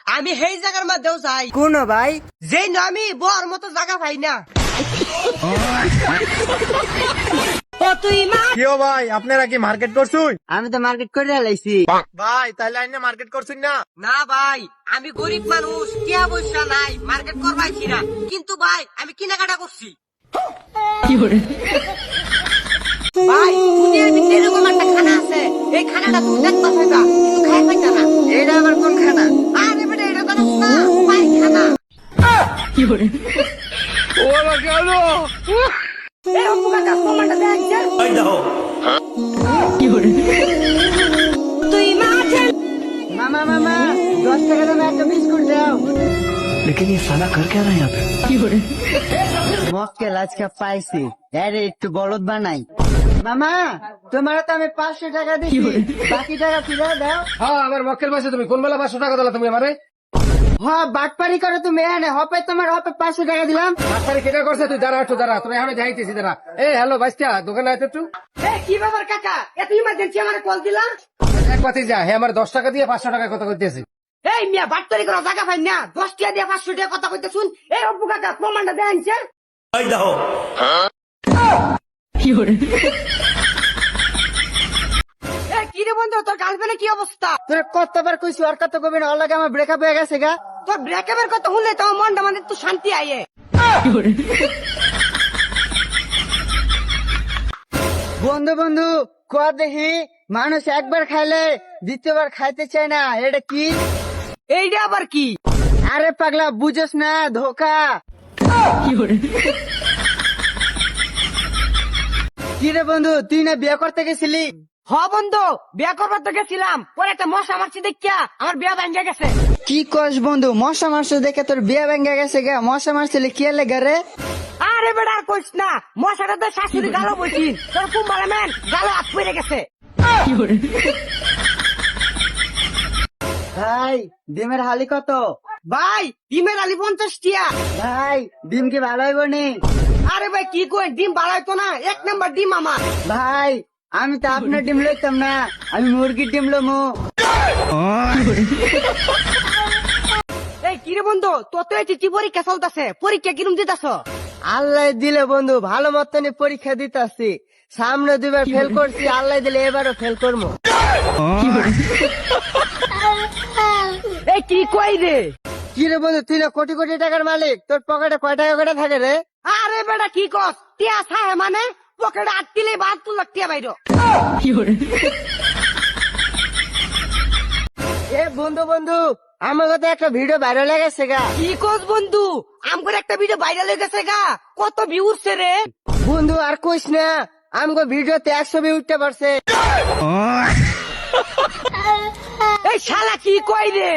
আমি সেই জায়গার মধ্যেও যাই কোন ভাই? যেই না আমি বর মতো জায়গা পাই না। ও তুই মা কিও ভাই আপনারা কি মার্কেট করছুন? আমি তো মার্কেট করে লাইছি। ভাই তাহলে আইনে মার্কেট করছুন না? না ভাই, আমি গরিব মানুষ, টিয়া পয়সা নাই, মার্কেট করবাইছি না। কিন্তু ভাই আমি কেনাকাটা করছি। ভাই দুনিয়ার ভিতরে এরকম একটা খানা আছে, এই খানাটা তুমি দেখতে পাইবা কিন্তু খাই পাইতা না। এটা আবার কোন খানা? আরে বেটা এটা জানো না, ভাই খানা ওরা গেল। এই অপু কাকা কমান্ডা দেখছেন তুই মাছের মামা মামা 10 টাকা দামে একটা বিস্কুট দাও। लेकिन ये साला कर क्या रहा है यहाँ पे? মক্কেল আজকে পাইছি, আরে একটু বলদ বানাই। মামা তোমার তো আমি 500 টাকা দিছি, বাকি টাকা ফিরে দাও। হ্যাঁ আমার মক্কেল পাশে তুমি কোন বেলা 500 টাকা দিলা তুমি আমারে? হ্যাঁ বাটপারি করে তুমি এনে হপে তোমার হপে 500 টাকা দিলাম। ডাক্তারি কেটে করছে তুই দাঁড়া একটু দাঁড়া তুমি আমি যাইতেছি দাঁড়া। এই হ্যালো বাইস্তা দোকানে আইতে একটু এই কি ব্যাপার কাকা, এত ইমার্জেন্সি আমারে কল দিলা? এক পাতি যা। হ্যাঁ আমার 10 টাকা দিয়ে 500 টাকা কথা কইতেছি। এই মিয়া বাট্টারি করা জায়গা পাই না, 10 টাকা দিয়ে 500 টাকা কথা কইতে শুন। এই অপু কাকা কমান্ডা দেখছেন এই কি রে বন্ধু, তোর গার্লফ্রেন্ডের কি অবস্থা? তোর কতবার কইছি ওর কথা কবি না, ওর লাগে আমার ব্রেকআপ হয়ে গেছে গা। তোর ব্রেকআপের কথা শুনলে তো আমার মনটা মানে একটু শান্তি আইয়ে। বন্ধু বন্ধু কোয়া দেখি, মানুষ একবার খাইলে দ্বিতীয়বার খাইতে চায় না, এটা কি? এইটা আবার কি? আরে পাগলা বুঝোস না, ধোকা। কি রে বন্ধু তুই না বিয়ে করতে গেছিলি? হ বন্ধু, বিয়া করবার তো গেছিলাম, পরে একটা মশা মারছি দেখিয়া আমার বিয়া ভেঙে গেছে। কি কস বন্ধু, মশা মারছে দেখে তোর বিয়ে ভেঙে গেছে গা? মশা মারছিলি কি লেগে রে? আরে বেটা আর কইস না, মশাটা তো শাশুড়ি গালো বলছি, তোর কুম্বারে ম্যান গালো হাত পড়ে গেছে। ভাই ডিমের হালি কত? ভাই ডিমের আলি 50 টিয়া। ভাই ডিম কি ভালো হইব নি? আরে ভাই কি কই, ডিম বাড়াইতো না, 1 নাম্বার ডিম আমার। ভাই আমি তো আপনার ডিম লইতাম না, আমি মুরগির ডিম লমু। এই কি রে বন্ধু, তোর তো এই চিঠি পরীক্ষা চলতেছে, পরীক্ষা কিরম দিতেছ? আল্লাহ দিলে বন্ধু ভালো মতনই পরীক্ষা দিতাছি, সামনে দুবার ফেল করছি, আল্লাহ দিলে এবারও ফেল করবো। এই কি কই রে? কি রে বন্ধু তুই না কোটি কোটি টাকার মালিক, তোর পকেটে কয় টাকা করে থাকে রে? আরে বেটা কি কস, টিয়া ছাহে মানে পকেটে আটকিলে 72 লাখ টিয়া বাইরো। এ বন্ধু বন্ধু আমার কথা একটা ভিডিও ভাইরাল হয়ে গেছে গা। কি কস বন্ধু, আমগর একটা ভিডিও ভাইরাল হয়ে গেছে গা, কত ভিউ উঠছে রে? বন্ধু আর কইস না, আমগো ভিডিওতে 100 ভিউ উঠতে পারছে। এই শালা কি কই রে?